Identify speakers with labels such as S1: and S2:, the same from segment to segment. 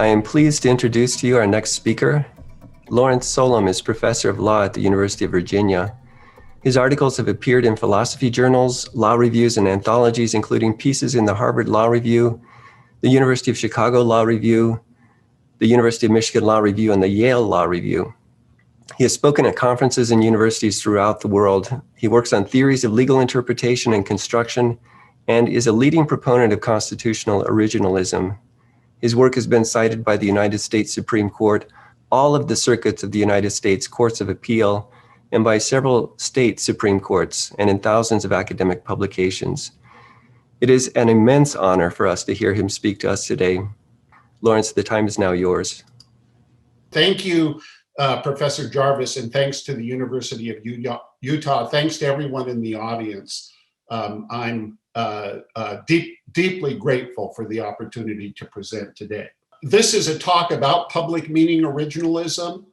S1: I am pleased to introduce to you our next speaker. Lawrence Solum is professor of law at the University of Virginia. His articles have appeared in philosophy journals, law reviews, and anthologies, including pieces in the Harvard Law Review, the University of Chicago Law Review, the University of Michigan Law Review, and the Yale Law Review. He has spoken at conferences and universities throughout the world. He works on theories of legal interpretation and construction and is a leading proponent of constitutional originalism. His work has been cited by the United States Supreme Court, all of the circuits of the United States Courts of Appeal, and by several state Supreme Courts, and in thousands of academic publications. It is an immense honor for us to hear him speak to us today. Lawrence, the time is now yours.
S2: Thank you, Professor Jarvis, and thanks to the University of Utah. Thanks to everyone in the audience. I'm deeply grateful for the opportunity to present today. This is a talk about public meaning originalism,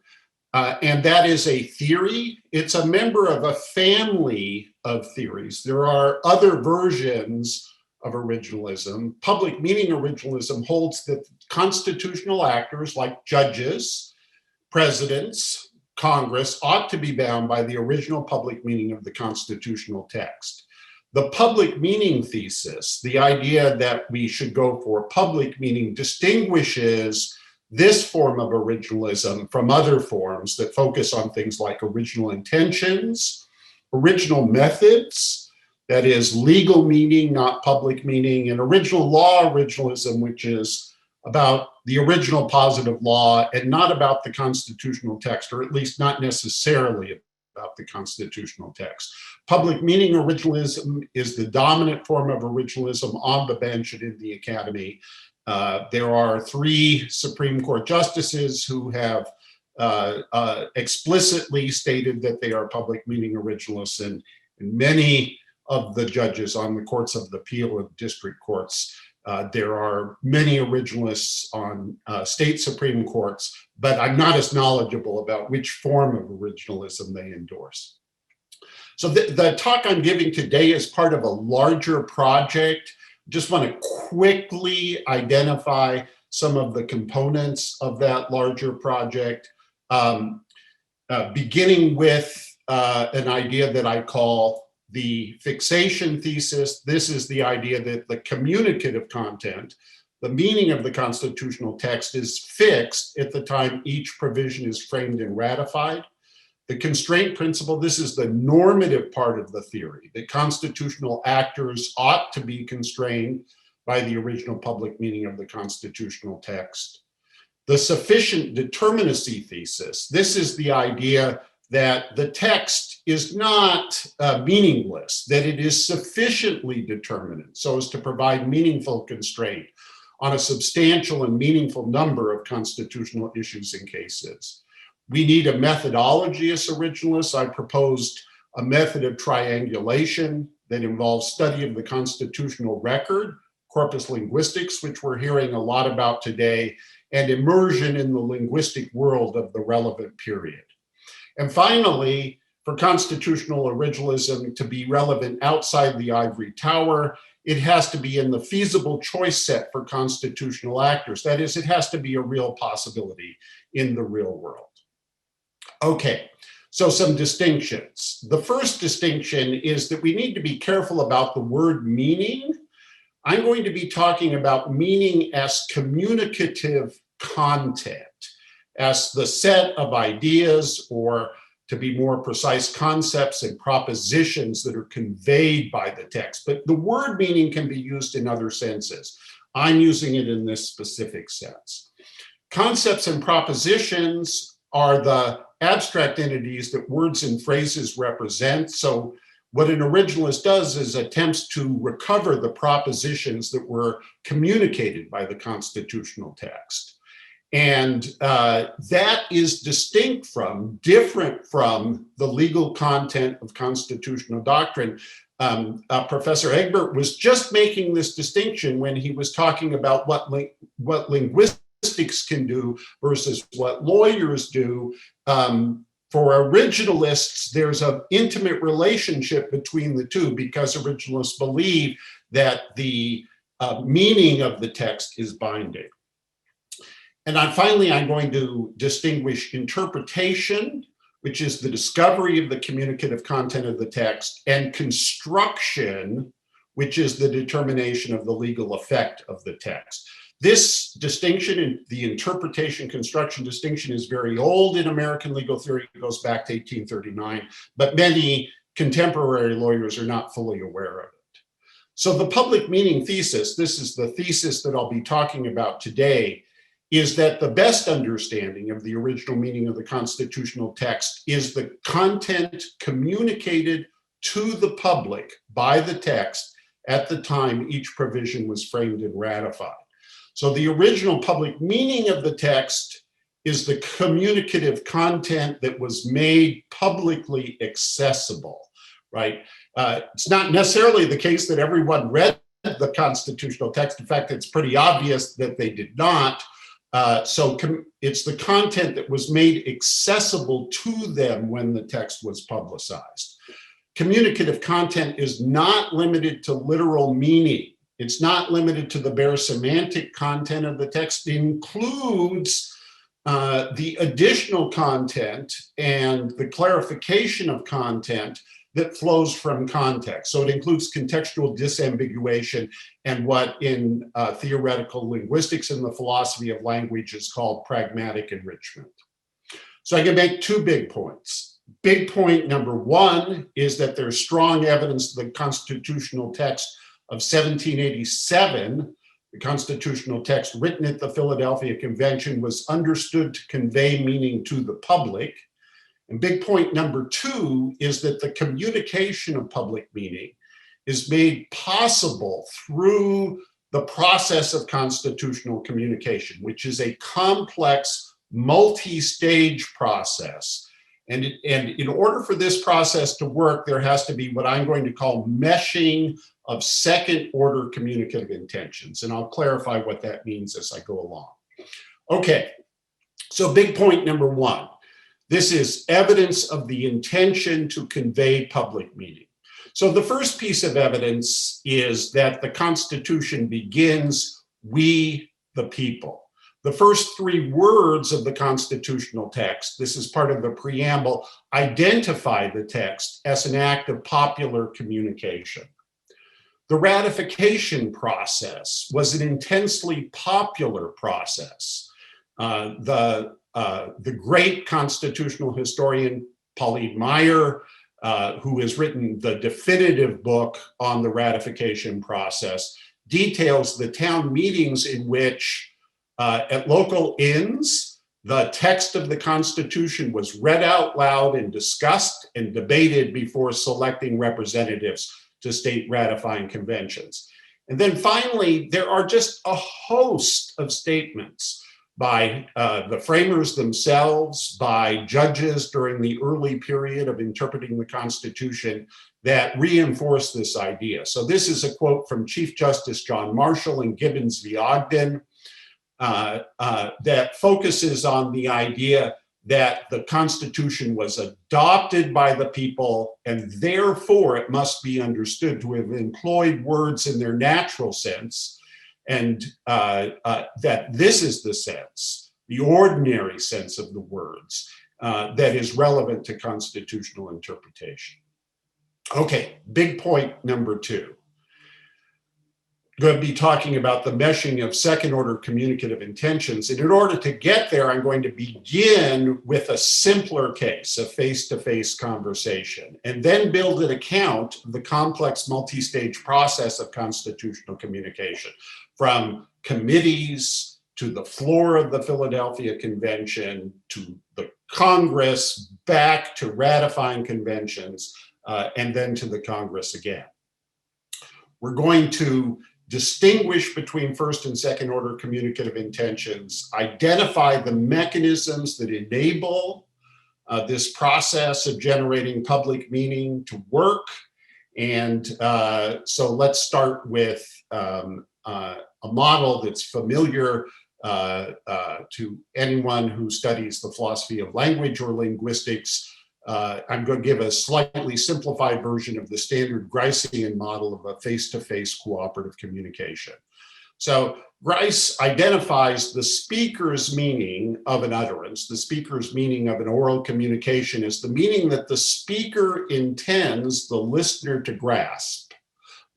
S2: and that is a theory. It's a member of a family of theories. There are other versions of originalism. Public meaning originalism holds that constitutional actors like judges, presidents, Congress ought to be bound by the original public meaning of the constitutional text. The public meaning thesis, the idea that we should go for public meaning, distinguishes this form of originalism from other forms that focus on things like original intentions, original methods, that is legal meaning, not public meaning, and original law originalism, which is about the original positive law and not about the constitutional text, or at least not necessarily about the constitutional text. Public meaning originalism is the dominant form of originalism on the bench and in the academy. There are 3 Supreme Court justices who have explicitly stated that they are public meaning originalists, and many of the judges on the courts of appeal and district courts. There are many originalists on state Supreme Courts, but I'm not as knowledgeable about which form of originalism they endorse. So the talk I'm giving today is part of a larger project. Just want to quickly identify some of the components of that larger project, beginning with an idea that I call the fixation thesis. This is the idea that the communicative content, the meaning of the constitutional text, is fixed at the time each provision is framed and ratified. The constraint principle, this is the normative part of the theory, that constitutional actors ought to be constrained by the original public meaning of the constitutional text. The sufficient determinacy thesis, this is the idea that the text is not meaningless, that it is sufficiently determinate so as to provide meaningful constraint on a substantial and meaningful number of constitutional issues and cases. We need a methodology as originalists. I proposed a method of triangulation that involves study of the constitutional record, corpus linguistics, which we're hearing a lot about today, and immersion in the linguistic world of the relevant period. And finally, for constitutional originalism to be relevant outside the ivory tower, it has to be in the feasible choice set for constitutional actors. That is, it has to be a real possibility in the real world. Okay, so some distinctions. The first distinction is that we need to be careful about the word meaning. I'm going to be talking about meaning as communicative content, as the set of ideas, or to be more precise, concepts and propositions that are conveyed by the text. But the word meaning can be used in other senses. I'm using it in this specific sense. Concepts and propositions are the abstract entities that words and phrases represent. So what an originalist does is attempts to recover the propositions that were communicated by the constitutional text. And that is distinct from, different from the legal content of constitutional doctrine. Professor Egbert was just making this distinction when he was talking about what linguistics can do versus what lawyers do. For originalists, there's an intimate relationship between the two because originalists believe that the meaning of the text is binding. And finally, I'm going to distinguish interpretation, which is the discovery of the communicative content of the text, and construction, which is the determination of the legal effect of the text. This distinction, the interpretation construction distinction, is very old in American legal theory. It goes back to 1839, but many contemporary lawyers are not fully aware of it. So the public meaning thesis, this is the thesis that I'll be talking about today, is that the best understanding of the original meaning of the constitutional text is the content communicated to the public by the text at the time each provision was framed and ratified. So the original public meaning of the text is the communicative content that was made publicly accessible, right? It's not necessarily the case that everyone read the constitutional text. In fact, it's pretty obvious that they did not. So it's the content that was made accessible to them when the text was publicized. Communicative content is not limited to literal meaning. It's not limited to the bare semantic content of the text. It includes the additional content and the clarification of content that flows from context. So it includes contextual disambiguation and what in theoretical linguistics and the philosophy of language is called pragmatic enrichment. So I can make two big points. Big point number one is that there's strong evidence the constitutional text of 1787, the constitutional text written at the Philadelphia Convention, was understood to convey meaning to the public. And big point number two is that the communication of public meaning is made possible through the process of constitutional communication, which is a complex multi-stage process. And in order for this process to work, there has to be what I'm going to call meshing of second order communicative intentions. And I'll clarify what that means as I go along. Okay, so big point number one. This is evidence of the intention to convey public meaning. So the first piece of evidence is that the Constitution begins, "we the people." The first three words of the constitutional text, this is part of the preamble, identify the text as an act of popular communication. The ratification process was an intensely popular process. The great constitutional historian Pauline Maier, who has written the definitive book on the ratification process, details the town meetings in which at local inns, the text of the Constitution was read out loud and discussed and debated before selecting representatives to state ratifying conventions. And then finally, there are just a host of statements by the framers themselves, by judges during the early period of interpreting the Constitution that reinforce this idea. So this is a quote from Chief Justice John Marshall in Gibbons v. Ogden that focuses on the idea that the Constitution was adopted by the people and therefore it must be understood to have employed words in their natural sense, and that this is the sense, the ordinary sense of the words that is relevant to constitutional interpretation. Okay, big point number two. Going to be talking about the meshing of second order communicative intentions. And in order to get there, I'm going to begin with a simpler case, a face-to-face conversation, and then build an account of the complex multi-stage process of constitutional communication, from committees to the floor of the Philadelphia Convention, to the Congress, back to ratifying conventions, and then to the Congress again. We're going to distinguish between first and second order communicative intentions, identify the mechanisms that enable this process of generating public meaning to work. And so let's start with a model that's familiar to anyone who studies the philosophy of language or linguistics. I'm going to give a slightly simplified version of the standard Gricean model of a face-to-face cooperative communication. So Grice identifies the speaker's meaning of an utterance, the speaker's meaning of an oral communication is the meaning that the speaker intends the listener to grasp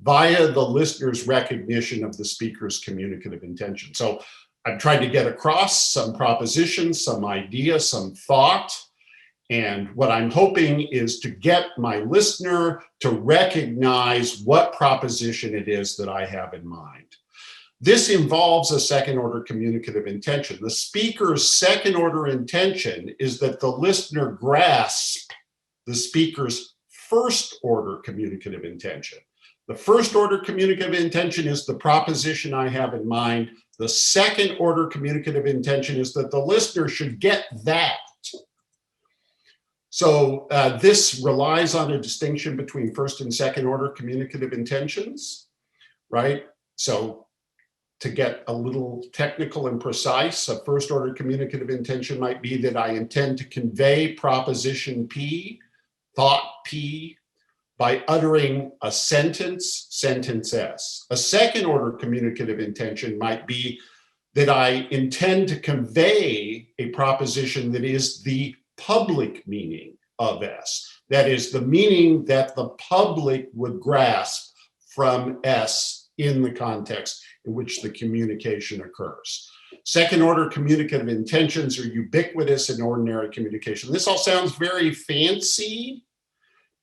S2: via the listener's recognition of the speaker's communicative intention. So I've tried to get across some propositions, some idea, some thought, and what I'm hoping is to get my listener to recognize what proposition it is that I have in mind. This involves a second-order communicative intention. The speaker's second-order intention is that the listener grasp the speaker's first-order communicative intention. The first-order communicative intention is the proposition I have in mind. The second-order communicative intention is that the listener should get that. So this relies on a distinction between first and second-order communicative intentions, right? So to get a little technical and precise, a first-order communicative intention might be that I intend to convey proposition P, thought P, by uttering a sentence, sentence S. A second-order communicative intention might be that I intend to convey a proposition that is the public meaning of S. That is the meaning that the public would grasp from S in the context in which the communication occurs. Second-order communicative intentions are ubiquitous in ordinary communication. This all sounds very fancy,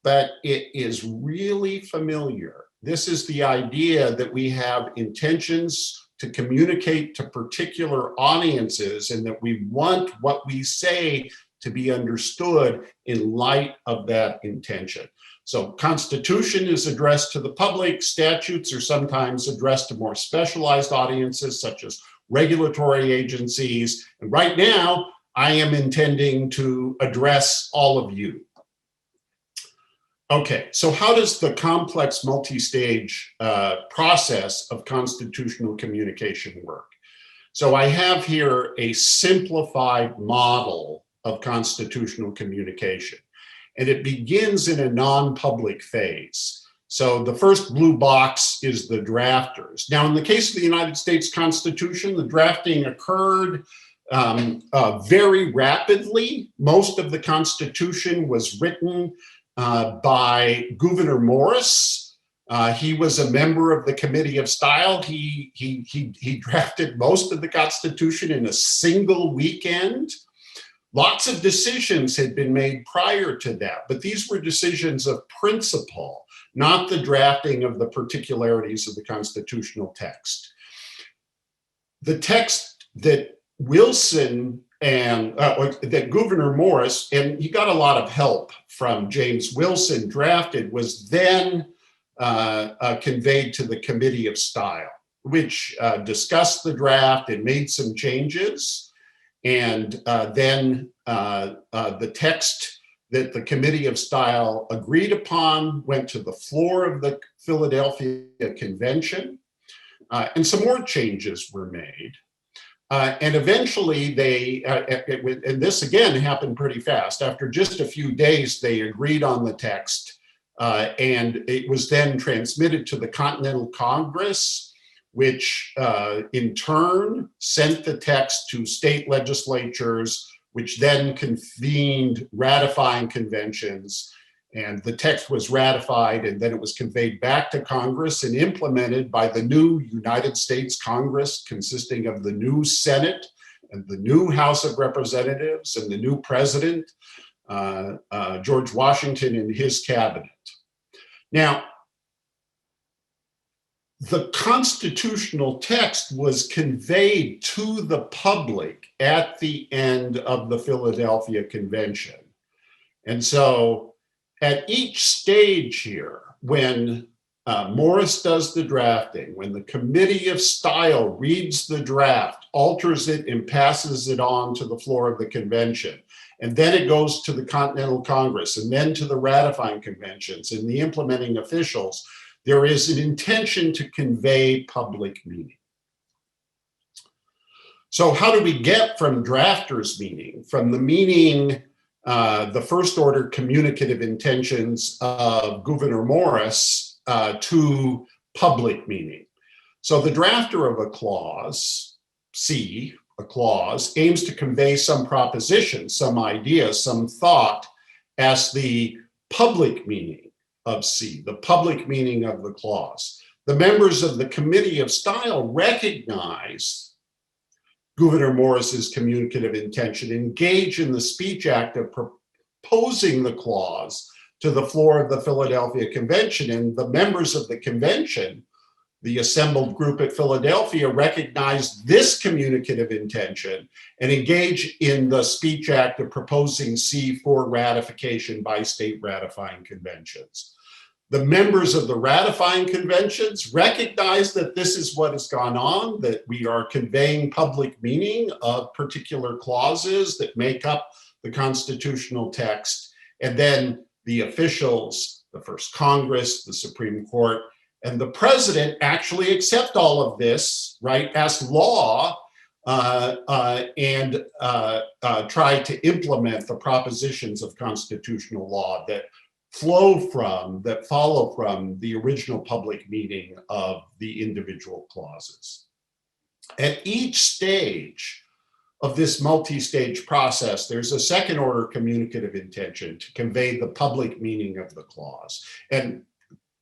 S2: but it is really familiar. This is the idea that we have intentions to communicate to particular audiences and that we want what we say to be understood in light of that intention. So Constitution is addressed to the public, statutes are sometimes addressed to more specialized audiences such as regulatory agencies. And right now, I am intending to address all of you. Okay, so how does the complex multi-stage process of constitutional communication work? So I have here a simplified model of constitutional communication, and it begins in a non-public phase. So the first blue box is the drafters. Now, in the case of the United States Constitution, the drafting occurred very rapidly. Most of the Constitution was written by Gouverneur Morris. He was a member of the Committee of Style. He drafted most of the Constitution in a single weekend. Lots of decisions had been made prior to that, but these were decisions of principle, not the drafting of the particularities of the constitutional text. The text that Wilson and that Gouverneur Morris, and he got a lot of help from James Wilson, drafted, was then conveyed to the Committee of Style, which discussed the draft and made some changes. And then the text that the Committee of Style agreed upon went to the floor of the Philadelphia Convention, and some more changes were made. And eventually they, and this again happened pretty fast, after just a few days, they agreed on the text, and it was then transmitted to the Continental Congress, which in turn sent the text to state legislatures, which then convened ratifying conventions. And the text was ratified, and then it was conveyed back to Congress and implemented by the new United States Congress, consisting of the new Senate and the new House of Representatives and the new president, George Washington, and his cabinet. Now, the constitutional text was conveyed to the public at the end of the Philadelphia Convention. And so at each stage here, when Morris does the drafting, when the Committee of Style reads the draft, alters it, and passes it on to the floor of the convention, and then it goes to the Continental Congress, and then to the ratifying conventions and the implementing officials, there is an intention to convey public meaning. So how do we get from drafters' meaning, from the meaning, the first order communicative intentions of Gouverneur Morris to public meaning? So the drafter of a clause, C, a clause, aims to convey some proposition, some idea, some thought as the public meaning of C, the public meaning of the clause. The members of the Committee of Style recognize Gouverneur Morris's communicative intention, engage in the speech act of proposing the clause to the floor of the Philadelphia Convention, and the members of the convention, the assembled group at Philadelphia, recognize this communicative intention and engage in the speech act of proposing C for ratification by state ratifying conventions. The members of the ratifying conventions recognize that this is what has gone on, that we are conveying public meaning of particular clauses that make up the constitutional text. And then the officials, the first Congress, the Supreme Court, and the president actually accept all of this, right, as law and try to implement the propositions of constitutional law that follow from the original public meaning of the individual clauses. At each stage of this multi-stage process, there's a second order communicative intention to convey the public meaning of the clause. And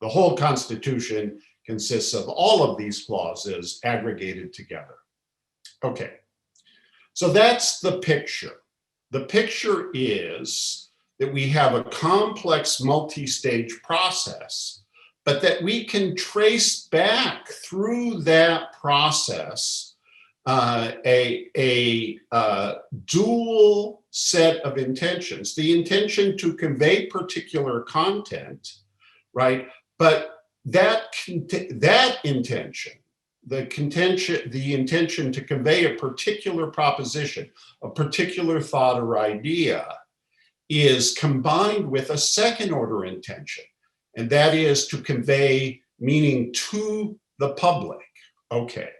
S2: the whole Constitution consists of all of these clauses aggregated together. Okay, so that's the picture. The picture is that we have a complex multi-stage process, but that we can trace back through that process a dual set of intentions. The intention to convey particular content, right? But that intention, the intention to convey a particular proposition, a particular thought or idea, is combined with a second order intention, and that is to convey meaning to the public. Okay,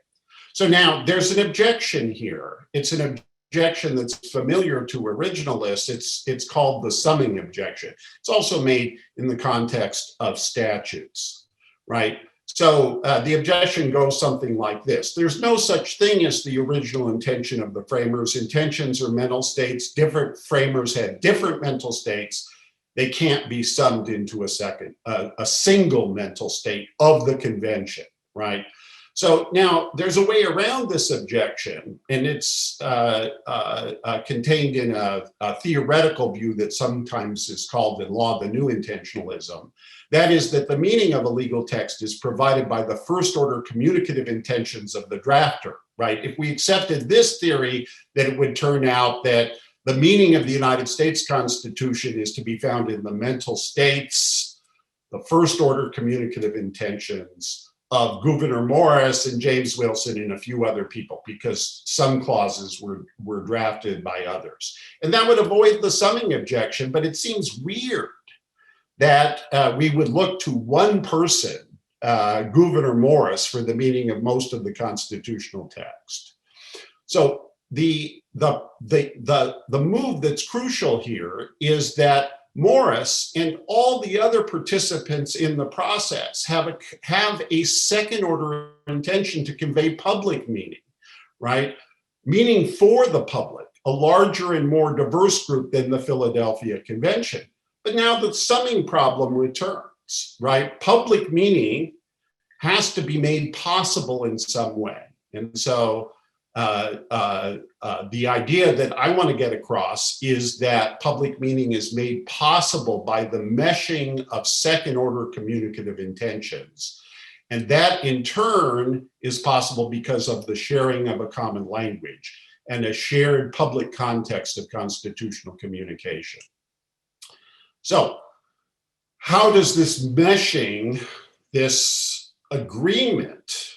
S2: so now there's an objection here. It's an objection that's familiar to originalists. It's called the summing objection. It's also made in the context of statutes, right? So the objection goes something like this. There's no such thing as the original intention of the framers. Intentions are mental states. Different framers had different mental states. They can't be summed into a single mental state of the convention, right? So now there's a way around this objection, and it's contained in a theoretical view that sometimes is called in law the new intentionalism. That is that the meaning of a legal text is provided by the first order communicative intentions of the drafter, right? If we accepted this theory, then it would turn out that the meaning of the United States Constitution is to be found in the mental states, the first order communicative intentions of Gouverneur Morris and James Wilson and a few other people, because some clauses were drafted by others. And that would avoid the summing objection, but it seems weird that we would look to one person, Gouverneur Morris, for the meaning of most of the constitutional text. So the move that's crucial here is that Morris and all the other participants in the process have a second order intention to convey public meaning, right? Meaning for the public, a larger and more diverse group than the Philadelphia Convention. But now the summing problem returns, right? Public meaning has to be made possible in some way. And so the idea that I want to get across is that public meaning is made possible by the meshing of second order communicative intentions. And that in turn is possible because of the sharing of a common language and a shared public context of constitutional communication. So how does this meshing, this agreement,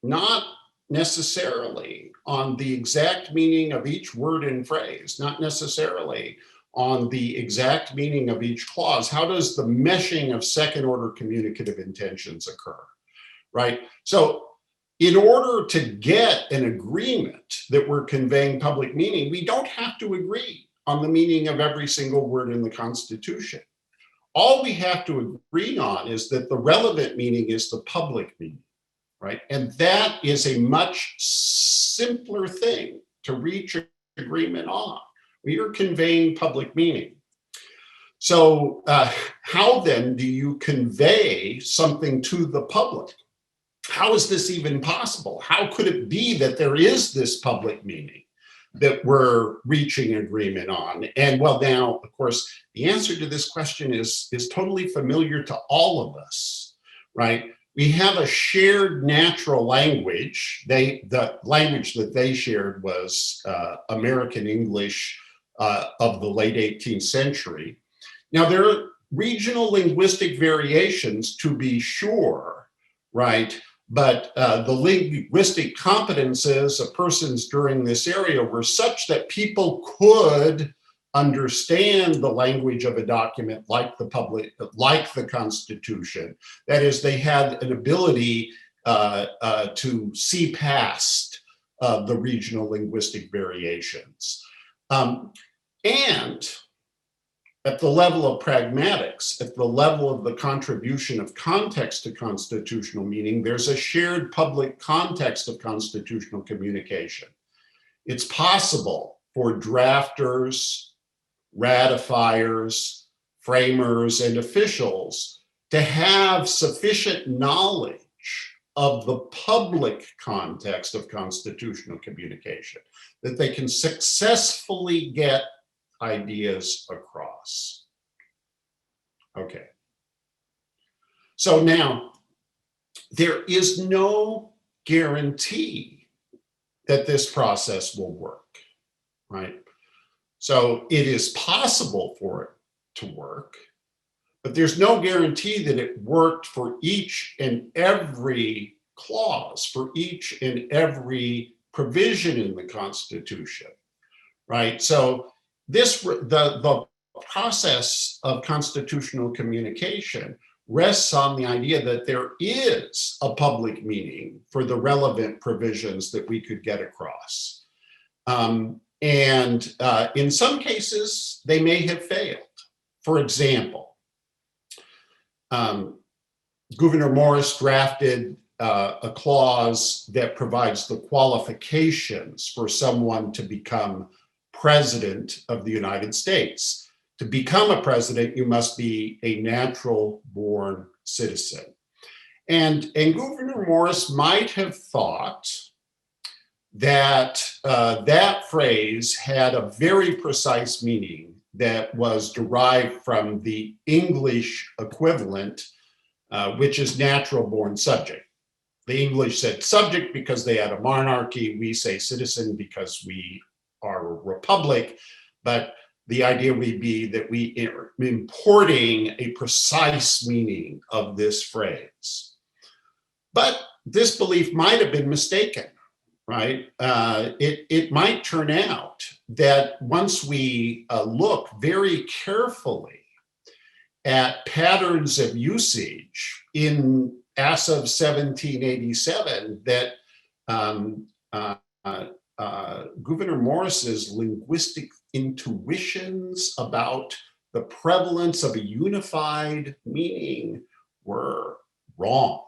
S2: not necessarily on the exact meaning of each word and phrase, not necessarily on the exact meaning of each clause, how does the meshing of second order communicative intentions occur, right? So in order to get an agreement that we're conveying public meaning, we don't have to agree on the meaning of every single word in the Constitution. All we have to agree on is that the relevant meaning is the public meaning, right? And that is a much simpler thing to reach agreement on. We are conveying public meaning. So how then do you convey something to the public? How is this even possible? How could it be that there is this public meaning that we're reaching agreement on? And well, now, of course, the answer to this question is totally familiar to all of us, right? We have a shared natural language. The language that they shared was American English of the late 18th century. Now, there are regional linguistic variations, to be sure, right? But the linguistic competences of persons during this area were such that people could understand the language of a document like the Constitution. That is, they had an ability to see past the regional linguistic variations. And at the level of pragmatics, at the level of the contribution of context to constitutional meaning, there's a shared public context of constitutional communication. It's possible for drafters, ratifiers, framers, and officials to have sufficient knowledge of the public context of constitutional communication that they can successfully get ideas across. Okay. So now, there is no guarantee that this process will work, right? So it is possible for it to work, but there's no guarantee that it worked for each and every clause, for each and every provision in the Constitution, right? So the process of constitutional communication rests on the idea that there is a public meaning for the relevant provisions that we could get across. And in some cases, they may have failed. For example, Gouverneur Morris drafted a clause that provides the qualifications for someone to become president of the United States. To become a president, you must be a natural-born citizen. And Gouverneur Morris might have thought that that phrase had a very precise meaning that was derived from the English equivalent, which is natural-born subject. The English said subject because they had a monarchy. We say citizen because we are a republic. But the idea would be that we are importing a precise meaning of this phrase. But this belief might have been mistaken, right? It might turn out that once we look very carefully at patterns of usage as of 1787, that Gouverneur Morris's linguistic intuitions about the prevalence of a unified meaning were wrong.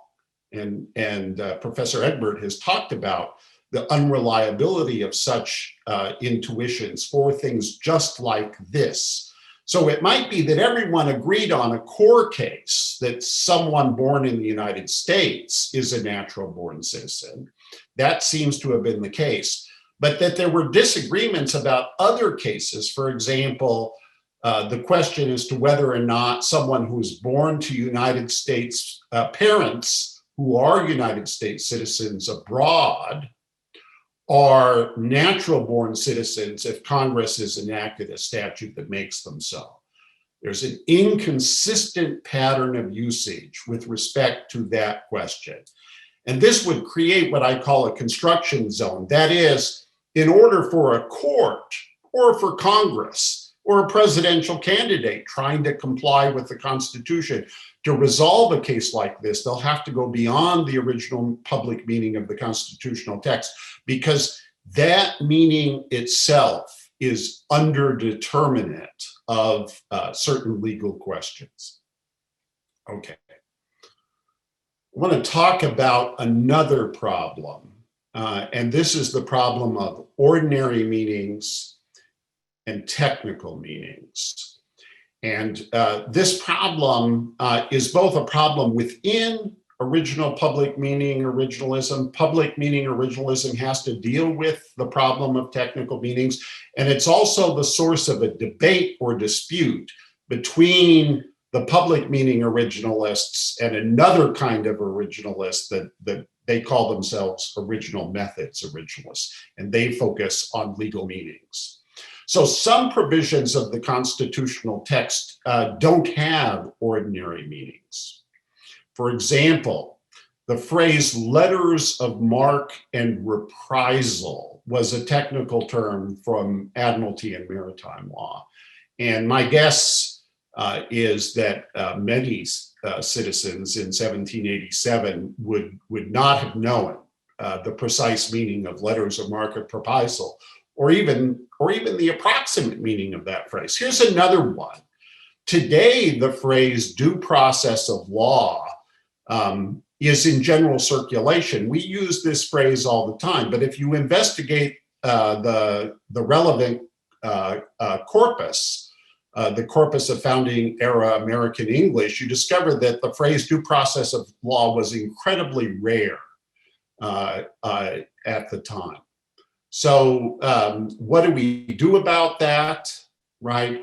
S2: And Professor Egbert has talked about the unreliability of such intuitions for things just like this. So it might be that everyone agreed on a core case that someone born in the United States is a natural-born citizen. That seems to have been the case. But that there were disagreements about other cases. For example, the question as to whether or not someone who is born to United States parents who are United States citizens abroad are natural-born citizens if Congress has enacted a statute that makes them so. There's an inconsistent pattern of usage with respect to that question. And this would create what I call a construction zone. That is, in order for a court or for Congress or a presidential candidate trying to comply with the Constitution to resolve a case like this, they'll have to go beyond the original public meaning of the constitutional text, because that meaning itself is underdeterminate of certain legal questions. Okay. want to talk about another problem, and this is the problem of ordinary meanings and technical meanings. And this problem is both a problem within original public meaning originalism. Public meaning originalism has to deal with the problem of technical meanings, and it's also the source of a debate or dispute between the public meaning originalists and another kind of originalists that they call themselves original methods originalists, and they focus on legal meanings. So some provisions of the constitutional text don't have ordinary meanings. For example, the phrase letters of marque and reprisal was a technical term from admiralty and maritime law. And my guess is that many citizens in 1787 would not have known the precise meaning of letters of marque and reprisal, or even the approximate meaning of that phrase. Here's another one. Today, the phrase due process of law is in general circulation. We use this phrase all the time, but if you investigate the relevant corpus, the corpus of founding era American English, you discover that the phrase due process of law was incredibly rare at the time. So what do we do about that, right?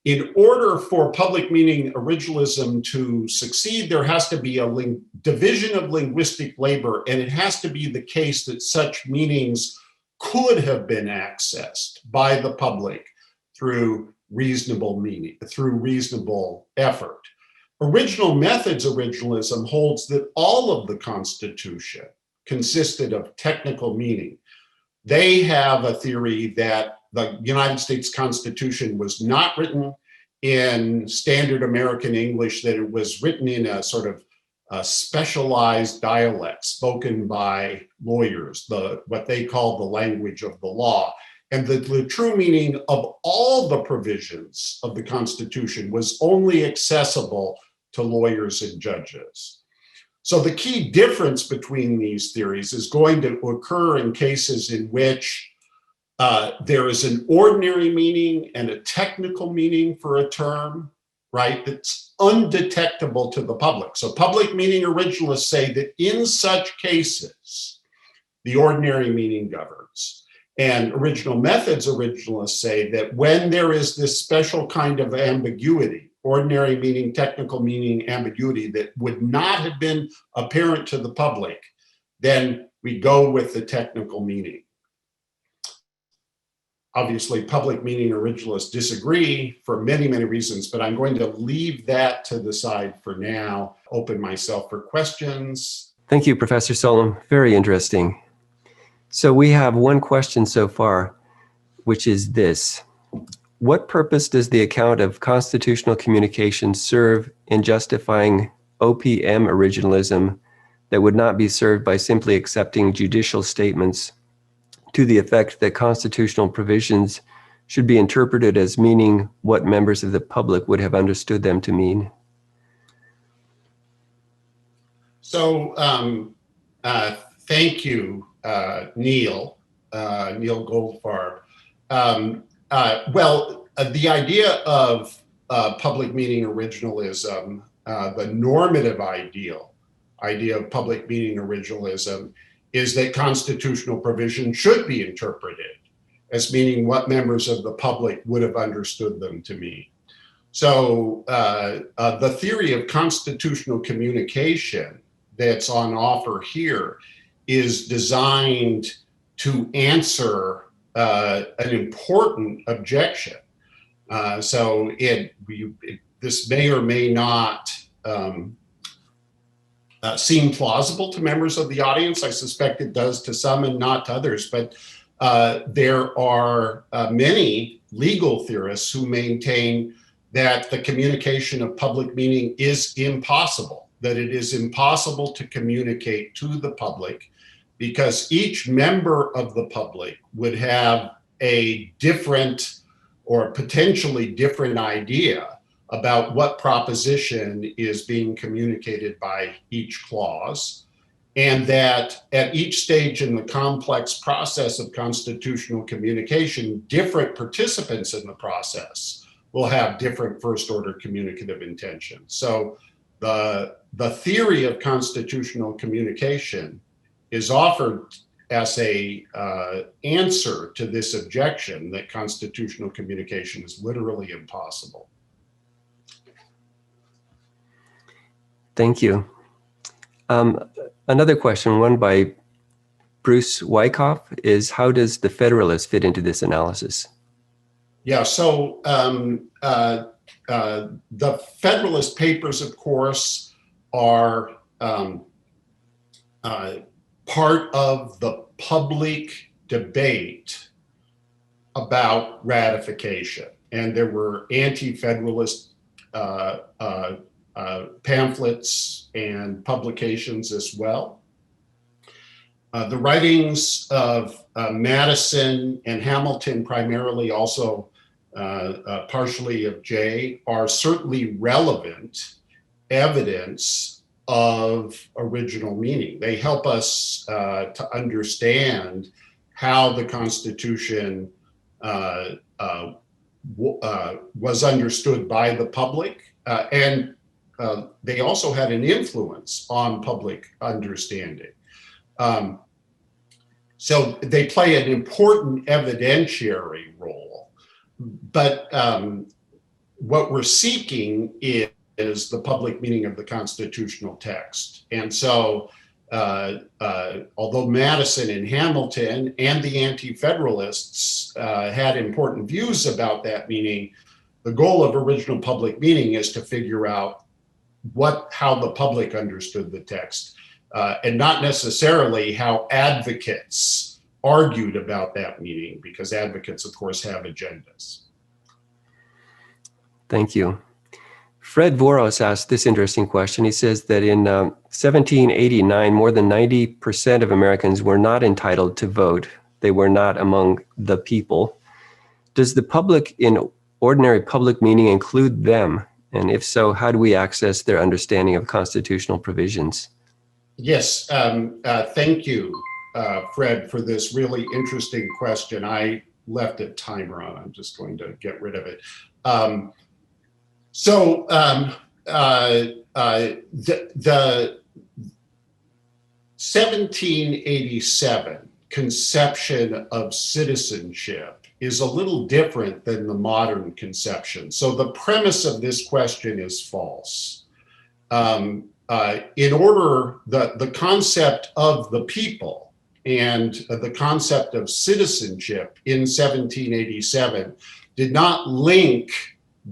S2: In order for public meaning originalism to succeed, there has to be a division of linguistic labor, and it has to be the case that such meanings could have been accessed by the public through reasonable effort. Original methods originalism holds that all of the Constitution consisted of technical meaning. They have a theory that the United States Constitution was not written in standard American English, that it was written in a sort of specialized dialect spoken by lawyers, what they call the language of the law. And the true meaning of all the provisions of the Constitution was only accessible to lawyers and judges. So the key difference between these theories is going to occur in cases in which there is an ordinary meaning and a technical meaning for a term, right, that's undetectable to the public. So public meaning originalists say that in such cases, the ordinary meaning governs. And original methods originalists say that when there is this special kind of ambiguity, ordinary meaning, technical meaning, ambiguity that would not have been apparent to the public, then we go with the technical meaning. Obviously, public meaning originalists disagree for many, many reasons, but I'm going to leave that to the side for now, open myself for questions.
S1: Thank you, Professor Solum. Very interesting. So we have one question so far, which is this. What purpose does the account of constitutional communication serve in justifying OPM originalism that would not be served by simply accepting judicial statements to the effect that constitutional provisions should be interpreted as meaning what members of the public would have understood them to mean?
S2: So thank you, Neil Goldfarb. Well, the idea of public meaning originalism, the normative idea of public meaning originalism is that constitutional provision should be interpreted as meaning what members of the public would have understood them to mean. So the theory of constitutional communication that's on offer here is designed to answer an important objection. So this may or may not seem plausible to members of the audience. I suspect it does to some and not to others, but there are many legal theorists who maintain that the communication of public meaning is impossible, that it is impossible to communicate to the public because each member of the public would have a different or potentially different idea about what proposition is being communicated by each clause, and that at each stage in the complex process of constitutional communication, different participants in the process will have different first-order communicative intentions. So the theory of constitutional communication is offered as a answer to this objection that constitutional communication is literally impossible.
S1: Thank you. Another question, one by Bruce Wyckoff, is how does the Federalist fit into this analysis?
S2: Yeah, so the Federalist Papers, of course, are part of the public debate about ratification. And there were anti-Federalist pamphlets and publications as well. The writings of Madison and Hamilton, primarily, also partially of Jay, are certainly relevant evidence of original meaning. They help us to understand how the Constitution was understood by the public, and they also had an influence on public understanding. So they play an important evidentiary role, but what we're seeking is the public meaning of the constitutional text. And so although Madison and Hamilton and the anti-federalists had important views about that meaning, the goal of original public meaning is to figure out how the public understood the text, and not necessarily how advocates argued about that meaning, because advocates, of course, have agendas.
S1: Thank you. Fred Voros asked this interesting question. He says that in 1789, more than 90% of Americans were not entitled to vote. They were not among the people. Does the public in ordinary public meaning include them? And if so, how do we access their understanding of constitutional provisions?
S2: Yes, thank you, Fred, for this really interesting question. I left a timer on. I'm just going to get rid of it. So the 1787 conception of citizenship is a little different than the modern conception. So the premise of this question is false. In order, the concept of the people and the concept of citizenship in 1787 did not link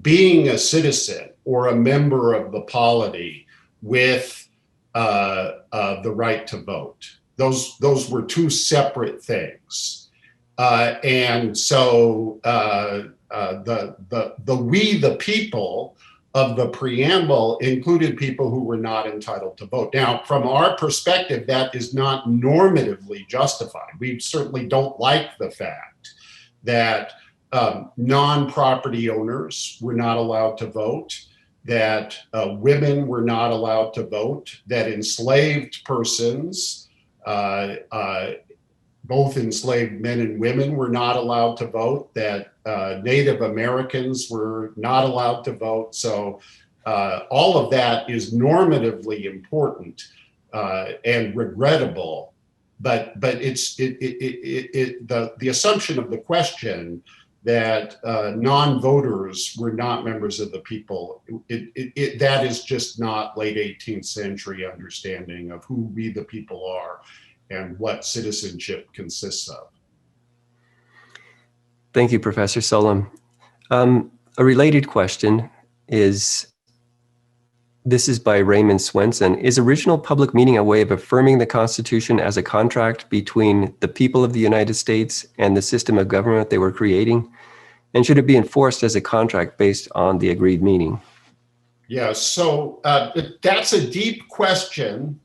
S2: being a citizen or a member of the polity with the right to vote. Those were two separate things. And so the we the people of the preamble included people who were not entitled to vote. Now, from our perspective, that is not normatively justified. We certainly don't like the fact that non-property owners were not allowed to vote, that women were not allowed to vote, that enslaved persons, both enslaved men and women, were not allowed to vote, that Native Americans were not allowed to vote. So all of that is normatively important and regrettable, but it's the assumption of the question that non-voters were not members of the people, that is just not late 18th century understanding of who we the people are and what citizenship consists of.
S1: Thank you, Professor Solum. A related question is, this is by Raymond Swenson. Is original public meaning a way of affirming the Constitution as a contract between the people of the United States and the system of government they were creating? And should it be enforced as a contract based on the agreed meaning?
S2: Yeah, so that's a deep question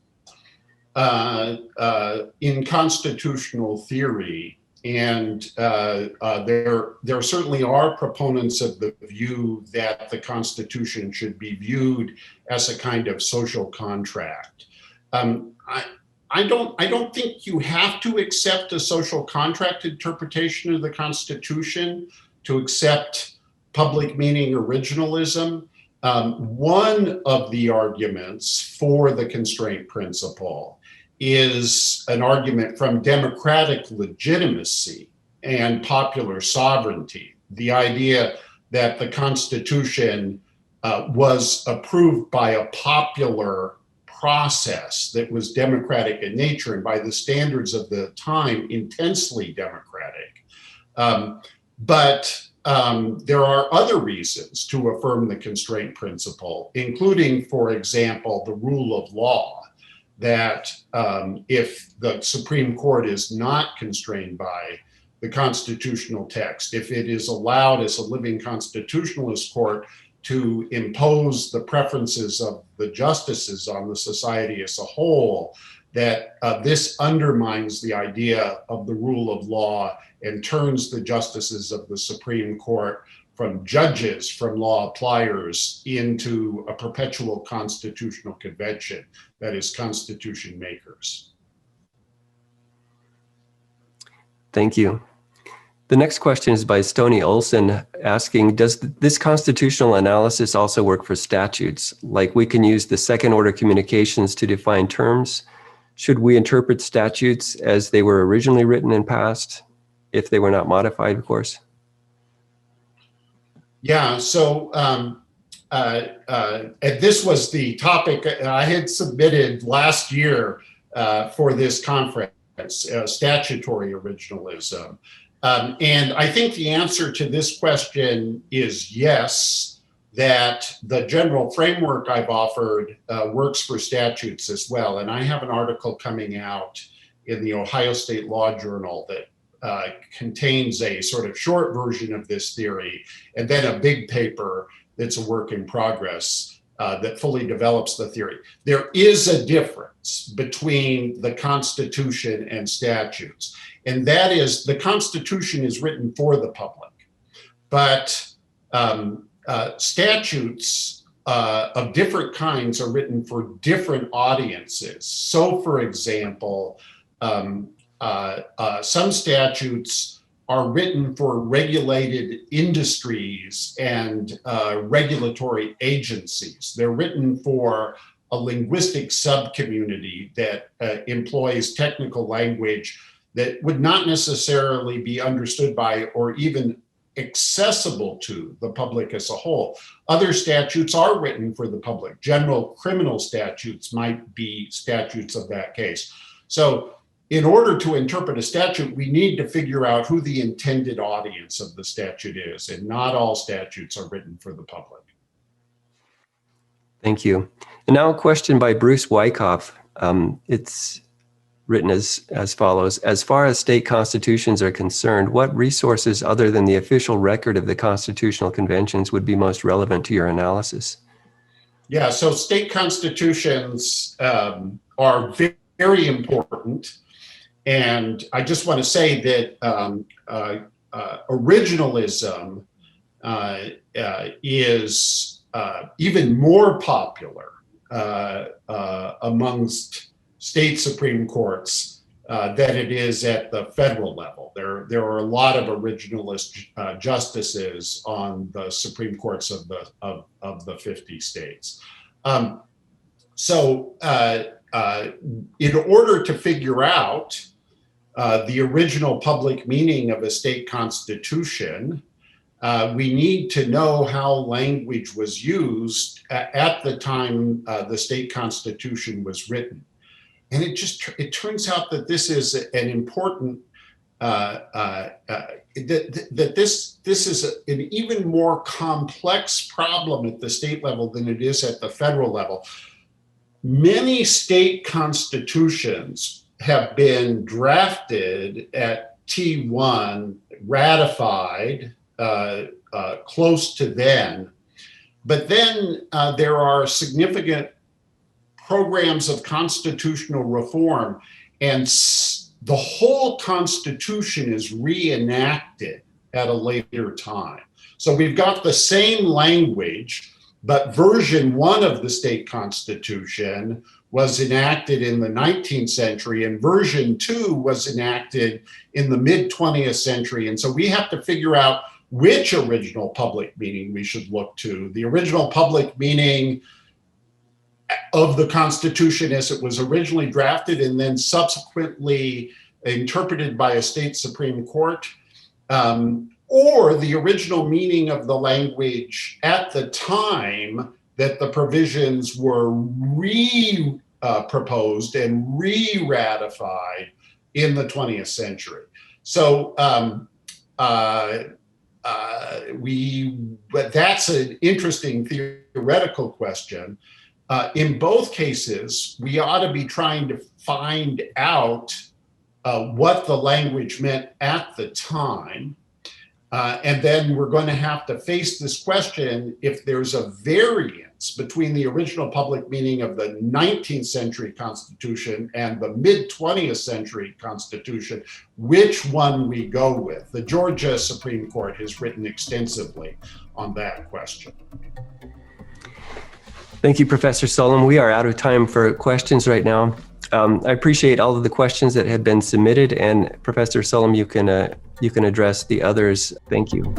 S2: in constitutional theory. And there certainly are proponents of the view that the Constitution should be viewed as a kind of social contract. I don't think you have to accept a social contract interpretation of the Constitution to accept public meaning originalism. One of the arguments for the constraint principle is an argument from democratic legitimacy and popular sovereignty. The idea that the Constitution was approved by a popular process that was democratic in nature and by the standards of the time, intensely democratic. But there are other reasons to affirm the constraint principle, including, for example, the rule of law, that if the Supreme Court is not constrained by the constitutional text, if it is allowed as a living constitutionalist court to impose the preferences of the justices on the society as a whole, that this undermines the idea of the rule of law and turns the justices of the Supreme Court from judges, from law appliers, into a perpetual constitutional convention that is constitution makers.
S1: Thank you. The next question is by Stony Olson, asking, does this constitutional analysis also work for statutes? Like, we can use the second order communications to define terms. Should we interpret statutes as they were originally written and passed, if they were not modified, of course?
S2: Yeah, so and this was the topic I had submitted last year for this conference, statutory originalism. And I think the answer to this question is yes, that the general framework I've offered works for statutes as well. And I have an article coming out in the Ohio State Law Journal that contains a sort of short version of this theory, and then a big paper that's a work in progress that fully develops the theory. There is a difference between the Constitution and statutes, and that is the Constitution is written for the public, but statutes of different kinds are written for different audiences. So, for example, some statutes are written for regulated industries and regulatory agencies. They're written for a linguistic subcommunity that employs technical language that would not necessarily be understood by or even accessible to the public as a whole. Other statutes are written for the public. General criminal statutes might be statutes of that case. So in order to interpret a statute, we need to figure out who the intended audience of the statute is, and not all statutes are written for the public.
S1: Thank you. And now a question by Bruce Wyckoff. It's written as follows. As far as state constitutions are concerned, what resources other than the official record of the constitutional conventions would be most relevant to your analysis?
S2: Yeah, so state constitutions are very important. And I just want to say that originalism is even more popular amongst state Supreme Courts than it is at the federal level. There are a lot of originalist justices on the Supreme Courts of the 50 states. So in order to figure out the original public meaning of a state constitution, we need to know how language was used at the time the state constitution was written. And it turns out that this is an important, this is an even more complex problem at the state level than it is at the federal level. Many state constitutions have been drafted at T1, ratified close to then, but then there are significant programs of constitutional reform, and the whole Constitution is reenacted at a later time. So we've got the same language, but version 1 of the state constitution was enacted in the 19th century, and version 2 was enacted in the mid-20th century. And so we have to figure out which original public meaning we should look to. The original public meaning of the Constitution as it was originally drafted and then subsequently interpreted by a state Supreme Court, or the original meaning of the language at the time that the provisions were proposed and re-ratified in the 20th century. So but that's an interesting theoretical question. In both cases, we ought to be trying to find out what the language meant at the time. And then we're going to have to face this question: if there's a variance between the original public meaning of the 19th century Constitution and the mid-20th century Constitution, which one we go with. The Georgia Supreme Court has written extensively on that question.
S1: Thank you, Professor Solum. We are out of time for questions right now. I appreciate all of the questions that have been submitted, and Professor Solum, you can address the others. Thank you.